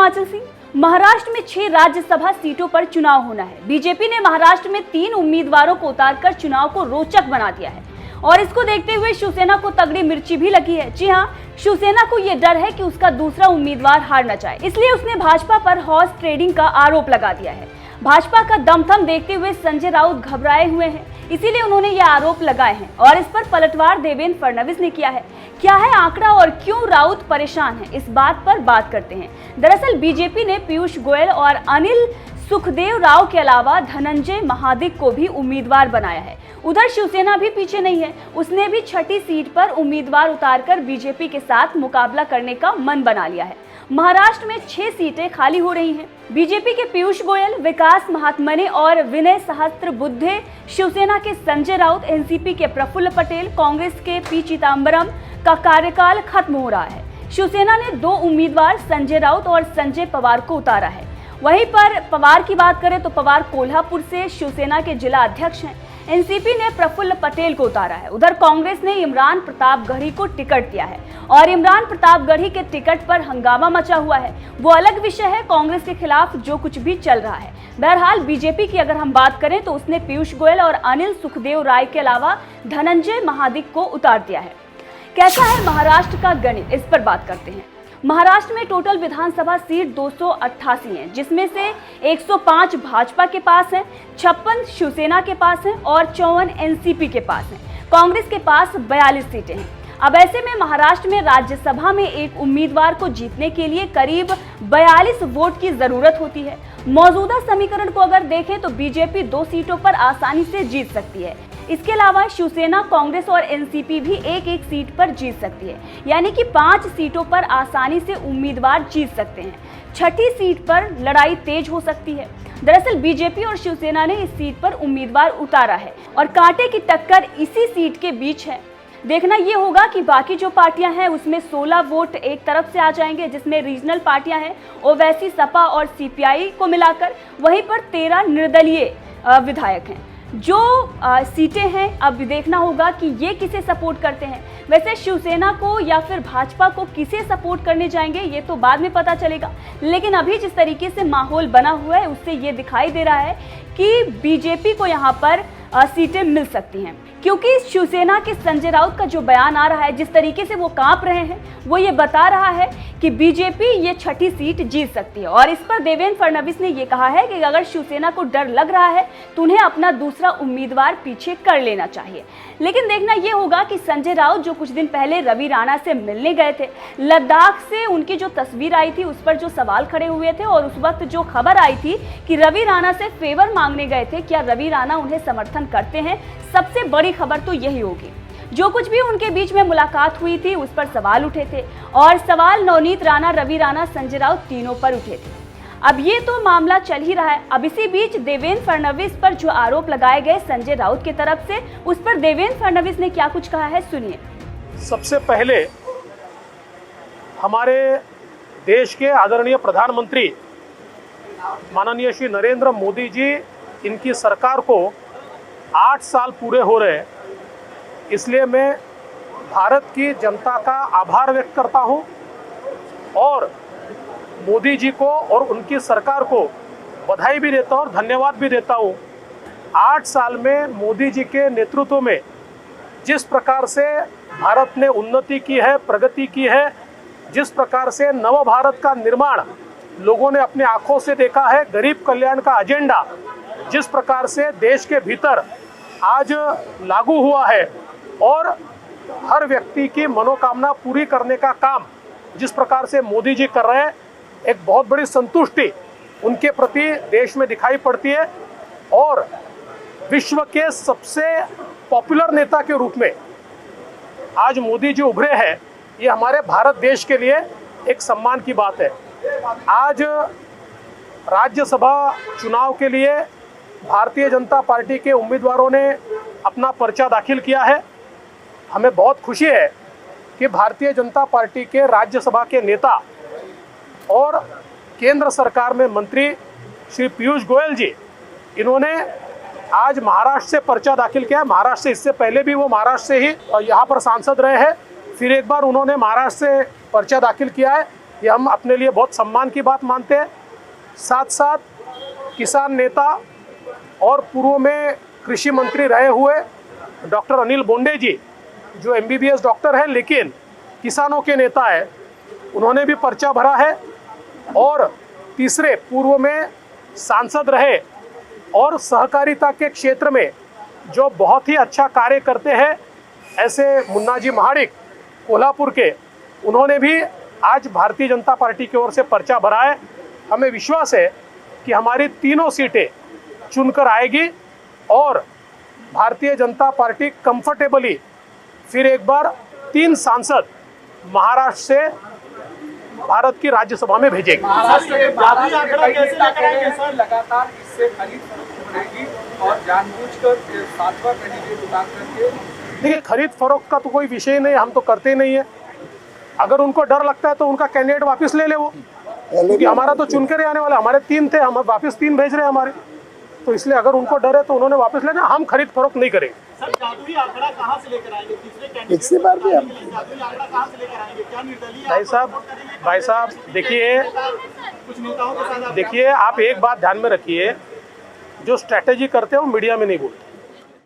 हिमाचल सिंह। महाराष्ट्र में 6 राज्यसभा सीटों पर चुनाव होना है। बीजेपी ने महाराष्ट्र में 3 उम्मीदवारों को उतारकर चुनाव को रोचक बना दिया है और इसको देखते हुए शिवसेना को तगड़ी मिर्ची भी लगी है। जी हां, शिवसेना को यह डर है कि उसका दूसरा उम्मीदवार हार न जाए, इसलिए उसने भाजपा पर हॉर्स ट्रेडिंग का आरोप लगा दिया है। भाजपा का दमथम देखते हुए संजय राउत घबराए हुए हैं, इसीलिए उन्होंने ये आरोप लगाए हैं और इस पर पलटवार देवेंद्र फडणवीस ने किया है। क्या है आंकड़ा और क्यों राउत परेशान है, इस बात पर बात करते हैं। दरअसल बीजेपी ने पीयूष गोयल और अनिल सुखदेव राव के अलावा धनंजय महादिक को भी उम्मीदवार बनाया है। उधर शिवसेना भी पीछे नहीं है, उसने भी 6ठी सीट पर उम्मीदवार उतारकर बीजेपी के साथ मुकाबला करने का मन बना लिया है। महाराष्ट्र में 6 सीटें खाली हो रही हैं। बीजेपी के पीयूष गोयल, विकास महात्मने और विनय सहस्त्रबुद्धे, शिवसेना के संजय राउत, एनसीपी के प्रफुल्ल पटेल, कांग्रेस के पी चिदंबरम का कार्यकाल खत्म हो रहा है। शिवसेना ने 2 उम्मीदवार संजय राउत और संजय पवार को उतारा है। वहीं पर पवार की बात करें तो पवार कोल्हापुर से शिवसेना के जिला अध्यक्ष हैं। एनसीपी ने प्रफुल्ल पटेल को उतारा है। उधर कांग्रेस ने इमरान प्रतापगढ़ी को टिकट दिया है और इमरान प्रतापगढ़ी के टिकट पर हंगामा मचा हुआ है। वो अलग विषय है, कांग्रेस के खिलाफ जो कुछ भी चल रहा है। बहरहाल बीजेपी की अगर हम बात करें तो उसने पीयूष गोयल और अनिल सुखदेव राय के अलावा धनंजय महादिक को उतार दिया है। कैसा है महाराष्ट्र का गणित, इस पर बात करते हैं। महाराष्ट्र में टोटल विधानसभा सीट 288 हैं, जिसमें से 105 भाजपा के पास हैं, 56 शिवसेना के पास हैं और 54 एनसीपी के पास हैं। कांग्रेस के पास 42 सीटें हैं। अब ऐसे में महाराष्ट्र में राज्यसभा में एक उम्मीदवार को जीतने के लिए करीब 42 वोट की जरूरत होती है। मौजूदा समीकरण को अगर देखें तो बीजेपी 2 सीटों पर आसानी से जीत सकती है। इसके अलावा शिवसेना, कांग्रेस और एनसीपी भी एक सीट पर जीत सकती है, यानी कि 5 सीटों पर आसानी से उम्मीदवार जीत सकते हैं। 6ठी सीट पर लड़ाई तेज हो सकती है। दरअसल बीजेपी और शिवसेना ने इस सीट पर उम्मीदवार उतारा है और कांटे की टक्कर इसी सीट के बीच है। देखना ये होगा कि बाकी जो पार्टियां हैं उसमें 16 वोट एक तरफ से आ जाएंगे, जिसमें रीजनल पार्टियां हैं ओवैसी, सपा और सीपीआई को मिलाकर, वहीं पर 13 निर्दलीय विधायक हैं। जो सीटें हैं अब देखना होगा कि ये किसे सपोर्ट करते हैं। वैसे शिवसेना को या फिर भाजपा को किसे सपोर्ट करने जाएंगे ये तो बाद में पता चलेगा, लेकिन अभी जिस तरीके से माहौल बना हुआ है उससे ये दिखाई दे रहा है कि बीजेपी को यहाँ पर सीटें मिल सकती हैं, क्योंकि शिवसेना के संजय राउत का जो बयान आ रहा है, जिस तरीके से वो कांप रहे हैं, वो ये बता रहा है कि बीजेपी ये 6ठी सीट जीत सकती है। और इस पर देवेंद्र फडणवीस ने ये कहा है कि अगर शिवसेना को डर लग रहा है तो उन्हें अपना दूसरा उम्मीदवार पीछे कर लेना चाहिए। लेकिन देखना ये होगा कि संजय राउत जो कुछ दिन पहले रवि राणा से मिलने गए थे, लद्दाख से उनकी जो तस्वीर आई थी उस पर जो सवाल खड़े हुए थे और उस वक्त जो खबर आई थी कि रवि राणा से फेवर मांगने गए थे, क्या रवि राणा उन्हें समर्थन करते हैं, सबसे बड़ी खबर तो यही होगी। जो कुछ भी उनके बीच में मुलाकात हुई थी उस पर सवाल उठे थे और सवाल नवनीत राणा, रवि राणा, संजय राउत तीनों पर उठे थे। अब ये तो मामला चल ही रहा है। अब इसी बीच देवेंद्र फडणवीस पर जो आरोप लगाए गए संजय राउत की तरफ से, उस पर देवेंद्र फडणवीस ने क्या कुछ कहा है, सुनिए। सबसे पहले हमारे देश के आदरणीय प्रधानमंत्री माननीय श्री नरेंद्र मोदी जी, इनकी सरकार को 8 साल पूरे हो रहे हैं, इसलिए मैं भारत की जनता का आभार व्यक्त करता हूं और मोदी जी को और उनकी सरकार को बधाई भी देता हूं और धन्यवाद भी देता हूं। 8 साल में मोदी जी के नेतृत्व में जिस प्रकार से भारत ने उन्नति की है, प्रगति की है, जिस प्रकार से नव भारत का निर्माण लोगों ने अपनी आंखों से देखा है, गरीब कल्याण का एजेंडा जिस प्रकार से देश के भीतर आज लागू हुआ है और हर व्यक्ति की मनोकामना पूरी करने का काम जिस प्रकार से मोदी जी कर रहे हैं, एक बहुत बड़ी संतुष्टि उनके प्रति देश में दिखाई पड़ती है और विश्व के सबसे पॉपुलर नेता के रूप में आज मोदी जी उभरे हैं, ये हमारे भारत देश के लिए एक सम्मान की बात है। आज राज्यसभा चुनाव के लिए भारतीय जनता पार्टी के उम्मीदवारों ने अपना पर्चा दाखिल किया है। हमें बहुत खुशी है कि भारतीय जनता पार्टी के राज्यसभा के नेता और केंद्र सरकार में मंत्री श्री पीयूष गोयल जी, इन्होंने आज महाराष्ट्र से पर्चा दाखिल किया है। महाराष्ट्र से, इससे पहले भी वो महाराष्ट्र से ही यहाँ पर सांसद रहे हैं, फिर एक बार उन्होंने महाराष्ट्र से पर्चा दाखिल किया है ये हम अपने लिए बहुत सम्मान की बात मानते हैं। साथ साथ किसान नेता और पूर्व में कृषि मंत्री रहे हुए डॉक्टर अनिल बोंडे जी, जो MBBS डॉक्टर हैं लेकिन किसानों के नेता है, उन्होंने भी पर्चा भरा है। और तीसरे पूर्व में सांसद रहे और सहकारिता के क्षेत्र में जो बहुत ही अच्छा कार्य करते हैं, ऐसे मुन्ना जी महाडिक कोल्हापुर के, उन्होंने भी आज भारतीय जनता पार्टी की ओर से पर्चा भरा है। हमें विश्वास है कि हमारी तीनों सीटें चुनकर आएगी और भारतीय जनता पार्टी कंफर्टेबली फिर एक बार 3 सांसद महाराष्ट्र से भारत की राज्यसभा में भेजेगी। महाराष्ट्र के लगातार इससे खरीद फरोख्त बढ़ेगी और जानबूझकर 7वां कैंडिडेट उतार करके। देखिए, खरीद फरोख्त का तो कोई विषय नहीं, हम तो करते नहीं है। अगर उनको डर लगता है तो उनका कैंडिडेट वापस ले ले वो, क्योंकि हमारा तो चुन के आने वाला, हमारे 3 थे, हम वापस 3 भेज रहे हैं हमारे, तो इसलिए अगर उनको डर है तो उन्होंने वापस लेना, हम खरीद फरोख्त नहीं करेंगे। सर, जादुई आंकड़ा कहां से लेकर आएंगे? तीसरे कैंडिडेट पिछली बार भी हम जादुई आंकड़ा कहां से लेकर आएंगे? क्या निर्दलीय भाई साहब देखिए, कुछ नेताओं के साथ देखिए आप एक बात ध्यान में रखिए, जो स्ट्रैटेजी करते हैं वो मीडिया में नहीं बोलते।